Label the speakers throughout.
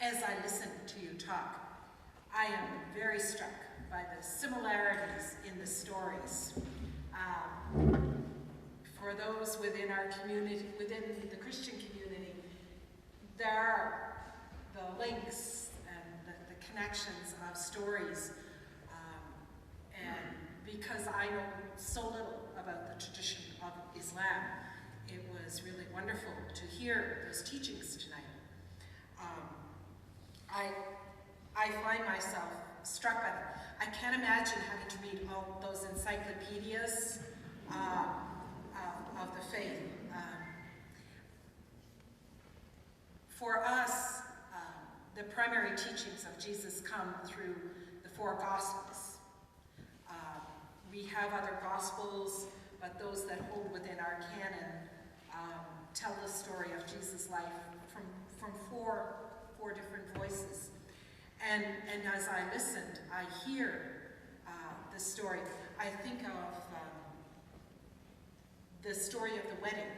Speaker 1: As I listen to you talk, I am very struck by the similarities in the stories. For those within our community, within the Christian community, there are the links and the connections of stories. And because I know so little about the tradition of Islam, it was really wonderful to hear those teachings tonight. I find myself struck by them. I can't imagine having to read all those encyclopedias of the faith. For us, the primary teachings of Jesus come through the four Gospels. We have other Gospels, but those that hold within our canon tell the story of Jesus' life from four different voices. And as I listened, I hear the story. I think of the story of the wedding.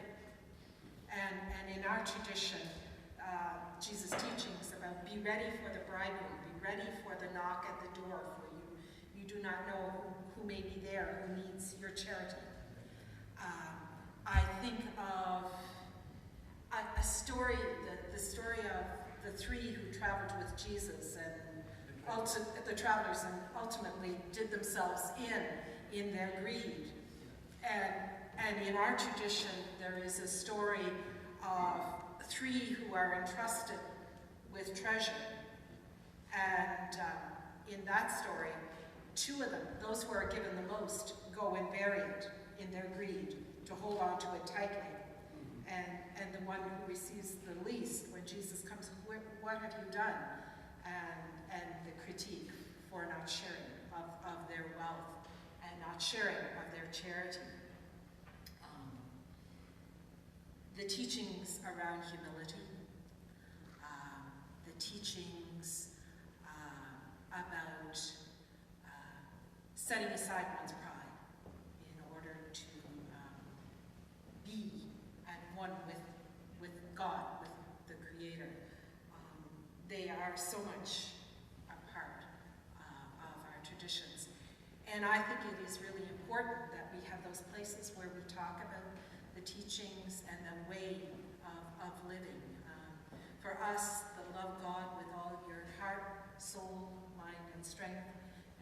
Speaker 1: And in our tradition, Jesus' teachings about be ready for the bridegroom, be ready for the knock at the door, for you do not know who may be there, who needs your charity. I think of a story, the story of the three who traveled with Jesus, and the travelers, and ultimately did themselves in their greed. And in our tradition, there is a story of three who are entrusted with treasure. And in that story, two of them, those who are given the most, go and bury it in their greed to hold on to it tightly. And the one who receives the least, when Jesus comes, what have you done? And the critique for not sharing of their wealth and not sharing of their charity. The teachings around humility, the teachings about setting aside one's pride in order to be at one with God, with the Creator. They are so much a part of our traditions. And I think it is really important that we have those places where we talk about the teachings and the way of living. For us, the love God with all of your heart, soul, mind, and strength,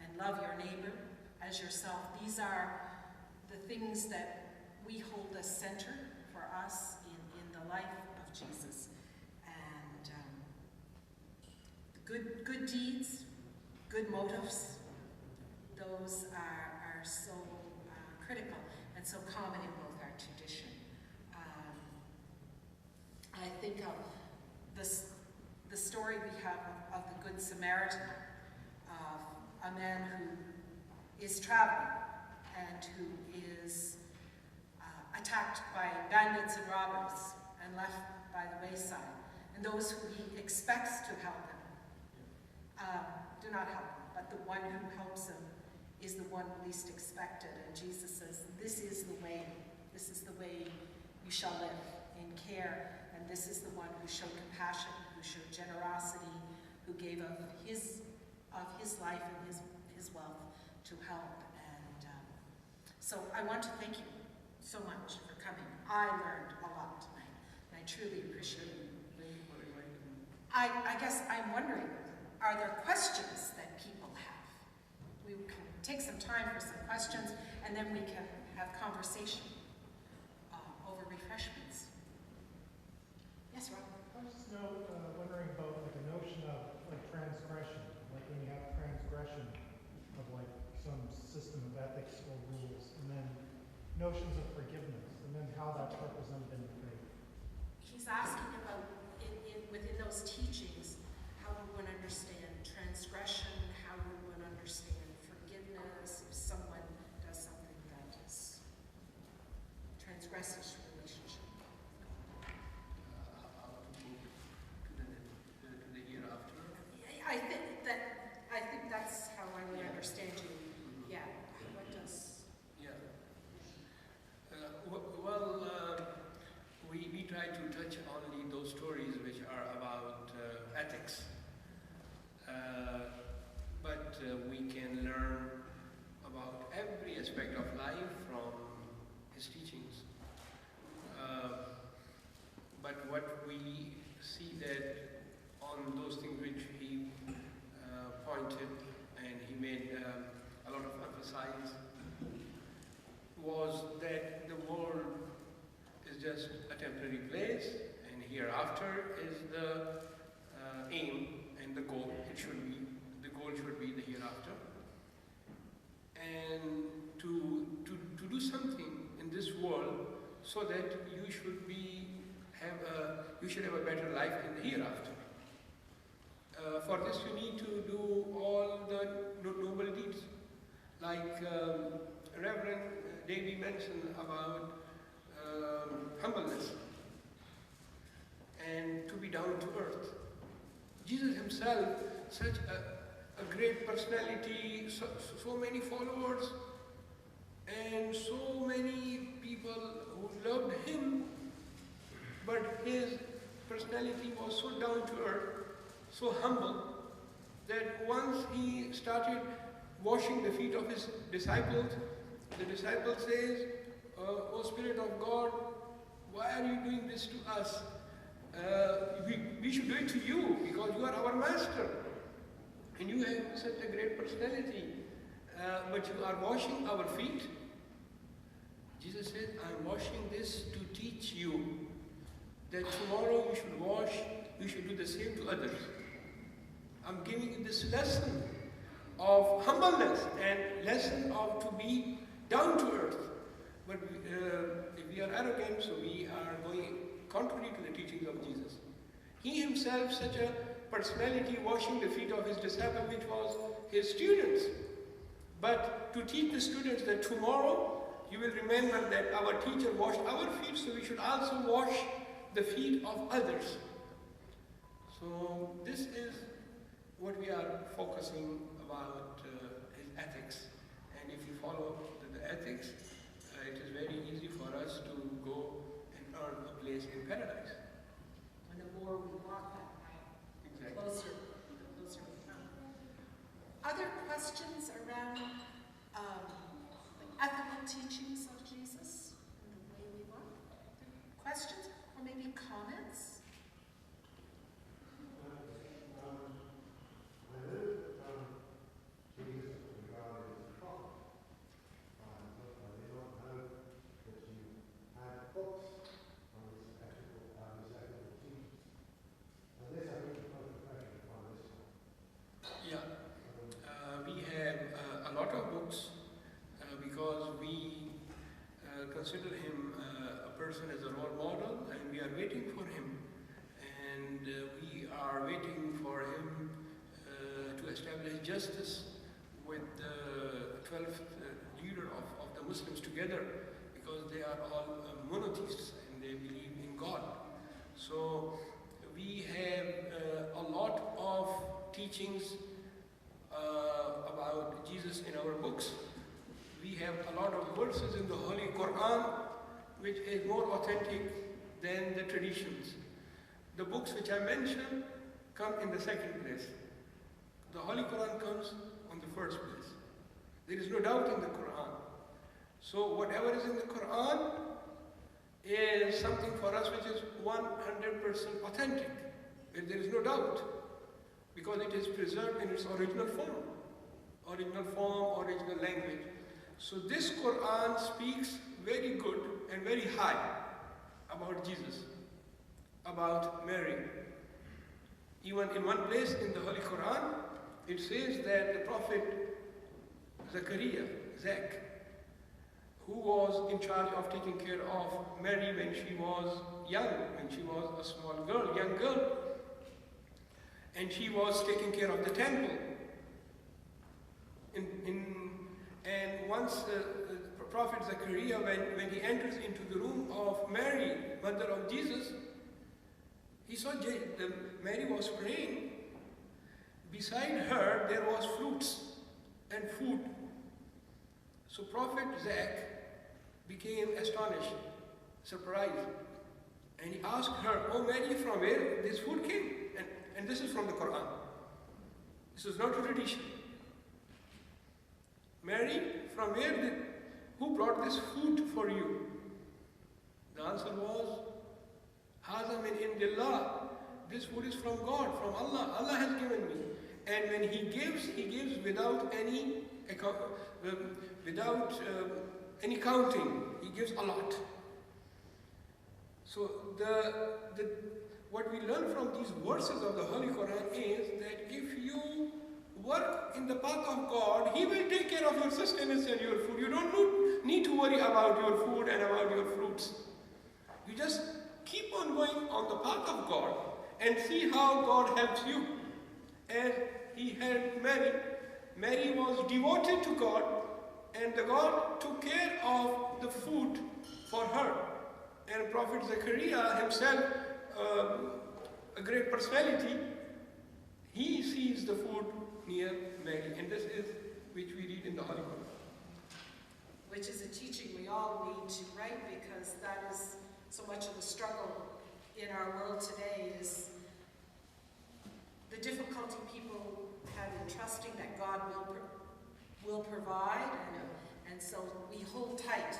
Speaker 1: and love your neighbor as yourself. These are the things that we hold as center for us in the life of Jesus. And good deeds, good motives, those are so critical and so common in both our tradition. I think of the story we have of the Good Samaritan, of a man who is traveling and who is attacked by bandits and robbers and left by the wayside. And those who he expects to help him do not help him, but the one who helps him is the one least expected. And Jesus says, this is the way you shall live, in care. And this is the one who showed compassion, who showed generosity, who gave of his life and his wealth to help. And so I want to thank you so much for coming. I learned a lot tonight, and I truly appreciate it. I guess I'm wondering, are there questions that people have? We can take some time for some questions, and then we can have conversation over refreshments. Yes, Rob?
Speaker 2: I was just wondering about like a notion of like transgression, like when you have transgression of like some system of ethics or rules, and then notions of forgiveness, and then how that's represented in the faith.
Speaker 1: He's asking about, within those teachings, how we would understand transgression, how we would understand forgiveness if someone does something that is transgresses relationship.
Speaker 3: How to move to the year after?
Speaker 1: I think that's how I would understand you. Yeah. What does?
Speaker 3: Yeah. We try to touch only those stories which are about ethics. made a lot of emphasis was that the world is just a temporary place, and hereafter is the aim and the goal. The goal should be the hereafter. And to do something in this world so that you should have a better life in the hereafter. For this you need to do all the noble deeds, like Reverend Davy mentioned about humbleness and to be down to earth. Jesus himself, such a great personality, so many followers, and so many people who loved him, but his personality was so down to earth, so humble, that once he started washing the feet of his disciples, the disciple says, "O Spirit of God, why are you doing this to us? We should do it to you because you are our master and you have such a great personality, but you are washing our feet." Jesus said, "I am washing this to teach you that tomorrow you should do the same to others. I'm giving you this lesson of humbleness and lesson of to be down to earth. But if we are arrogant, so we are going contrary to the teachings of Jesus." He himself, such a personality, washing the feet of his disciples, which was his students. But to teach the students that tomorrow you will remember that our teacher washed our feet, so we should also wash the feet of others. So this is what we are focusing about his ethics. And if you follow the ethics, it is very easy for us to go and earn a place in paradise.
Speaker 1: And the more we walk that way, the closer we come. Other questions around the ethical teachings of Jesus and the way we walk? Questions or maybe comments?
Speaker 3: Consider him a person as a role model, and we are waiting for him, and we are waiting for him to establish justice with the 12th leader of the Muslims together, because they are all monotheists and they believe in God. So we have a lot of teachings about Jesus in our books. We have a lot of verses in the Holy Quran which is more authentic than the traditions. The books which I mentioned come in the second place. The Holy Quran comes on the first place. There is no doubt in the Quran. So whatever is in the Quran is something for us which is 100% authentic. There is no doubt, because it is preserved in its original form, original language. So this Quran speaks very good and very high about Jesus, about Mary. Even in one place in the Holy Quran, it says that the prophet Zachariah, Zach, who was in charge of taking care of Mary when she was young, when she was a small girl, young girl, and she was taking care of the temple. And once Prophet Zachariah, when he enters into the room of Mary, mother of Jesus, he saw Mary was praying. Beside her, there was fruits and food. So Prophet Zach became astonished, surprised, and he asked her, "Oh Mary, from where this food came?" And this is from the Quran. This is not a tradition. "Mary, from who brought this food for you?" The answer was, "Haza min indillah." This food is from God, from Allah. Allah has given me. And when he gives without any any counting. He gives a lot. So what we learn from these verses of the Holy Quran is that if you work in the path of God, He will take care of your sustenance and your food. You don't need to worry about your food and about your fruits. You just keep on going on the path of God and see how God helps you. And He helped Mary. Mary was devoted to God, and the God took care of the food for her. And Prophet Zechariah himself, a great personality, he sees the food near Mary. And this is which we read in the Holy Quran.
Speaker 1: Which is a teaching we all need to, right? Because that is so much of the struggle in our world today, is the difficulty people have in trusting that God will provide, and so we hold tight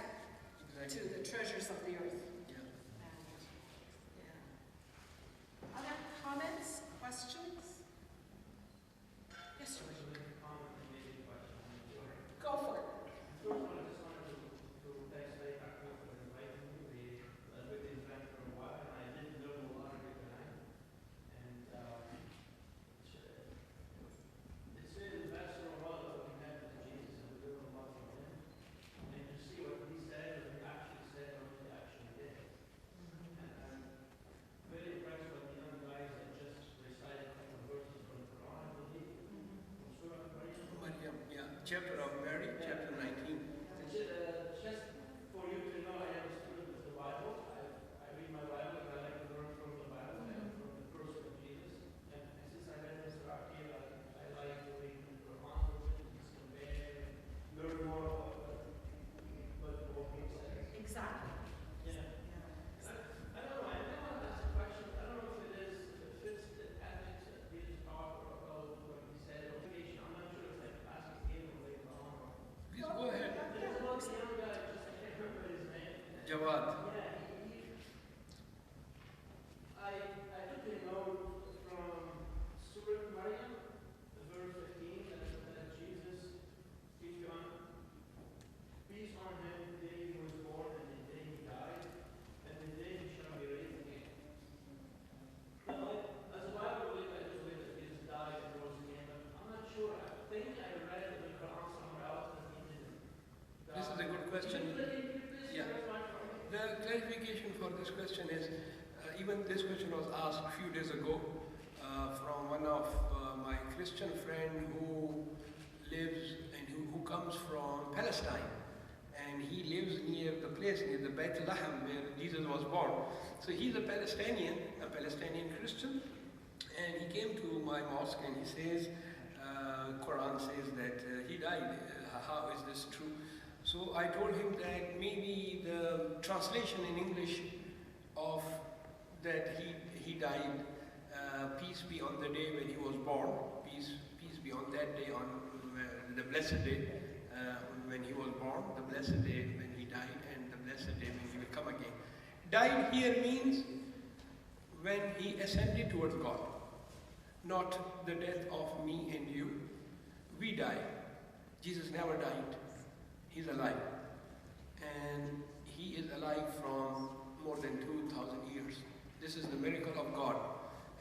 Speaker 1: to the treasures of the earth. Other comments, questions? Yes, George. Go for it.
Speaker 4: First one, I just wanted to thank Syed Aqeel for inviting me. We've been in friends for a while, and I didn't know a lot of your time. And it's been the best for a while that we met with Jesus, and we learned a lot from him. And to see what he said, what he actually said, and what he actually did. And I'm very impressed with the young guys that just recited a couple of verses from the Quran, I believe. From Surah Maryam.
Speaker 3: Maryam, yeah, chapter of Mary, chapter 19.
Speaker 4: Just for you to know, I am a student of the Bible. I read my Bible and I like to learn from the Bible and from the person of Jesus. And since I met Mr. Aqeel, I like to read the Quran with him, just compare and learn more about what the whole thing says.
Speaker 1: Exactly.
Speaker 4: Yeah. I don't know, I want to ask a question. I don't know if it fits the ethics that Jesus talked about what he said. I'm not sure if I ask again or later on.
Speaker 3: Please go ahead.
Speaker 4: There's about the young guy, just I can't remember his name.
Speaker 3: Jawad.
Speaker 4: Yeah, I took a note from Surah Maryam, verse 15, that Jesus, peace on him, the day he was born and the day he died, and the day he shall be raised again. Now, as a Bible believer, I do believe that Jesus died and rose again, but I'm not sure. I think I read in the Quran somewhere else that he didn't.
Speaker 3: This is a good question. Yeah. The clarification for this question is, even this question was asked a few days ago from one of my Christian friend who lives and who comes from Palestine. And he lives near the place, near the Bethlehem where Jesus was born. So he's a Palestinian Christian. And he came to my mosque and he says, Quran says that he died. How is this true? So I told him that maybe the translation in English of that he died, peace be on the day when he was born, peace be on that day, on the blessed day when he was born, the blessed day when he died, and the blessed day when he will come again. Died here means when he ascended towards God, not the death of me and you. We die. Jesus never died. He's alive. And he is alive from more than 2,000 years. This is the miracle of God.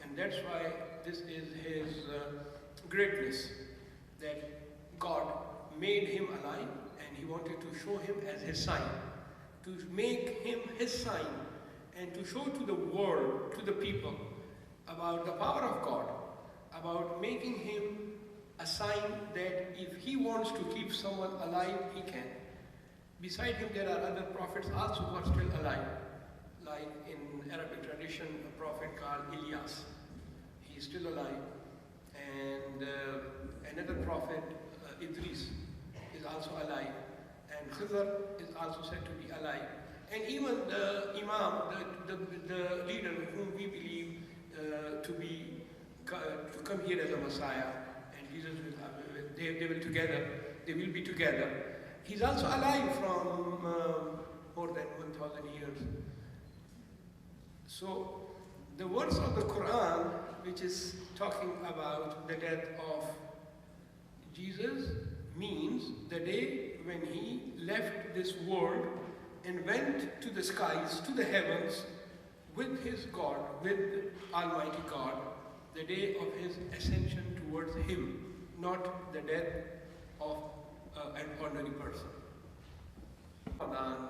Speaker 3: And that's why this is his greatness, that God made him alive and he wanted to show him as his sign, to make him his sign and to show to the world, to the people, about the power of God, about making him a sign that if he wants to keep someone alive, he can. Beside him, there are other prophets also who are still alive. Like in Arabic tradition, a prophet called Ilyas. He is still alive. And another prophet, Idris, is also alive. And Khidr is also said to be alive. And even the Imam, the leader whom we believe to come here as a Messiah, and Jesus they will be together. He's also alive from more than 1,000 years. So The verse of the Quran, which is talking about the death of Jesus, means the day when he left this world and went to the skies, to the heavens, with his God, with Almighty God, the day of his ascension towards him, not the death of an ordinary person. Ramadan,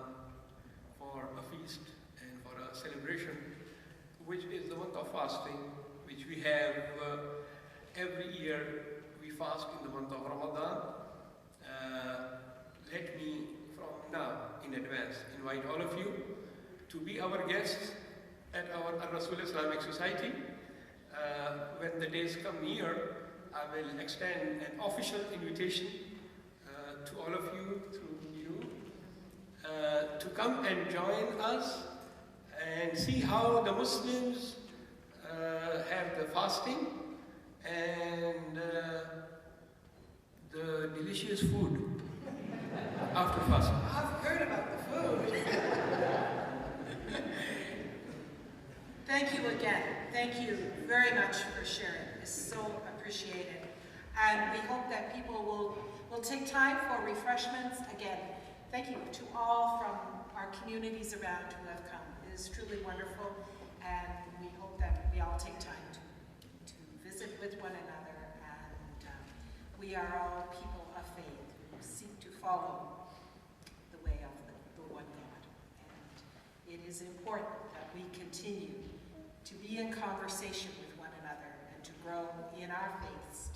Speaker 3: for a feast and for a celebration, which is the month of fasting, which we have every year. We fast in the month of Ramadan. Let me, from now in advance, invite all of you to be our guests at our Al-Rasul Islamic Society. When the days come near, I will extend an official invitation to all of you, through you, to come and join us and see how the Muslims have the fasting and the delicious food after fasting.
Speaker 1: I've heard about the food. Thank you again. Thank you very much for sharing. It's so appreciated. And we hope that people will take time for refreshments. Again, thank you to all from our communities around who have come. It is truly wonderful, and we hope that we all take time to visit with one another. And we are all people of faith who seek to follow the way of the one God. And it is important that we continue to be in conversation with one another and to grow in our faiths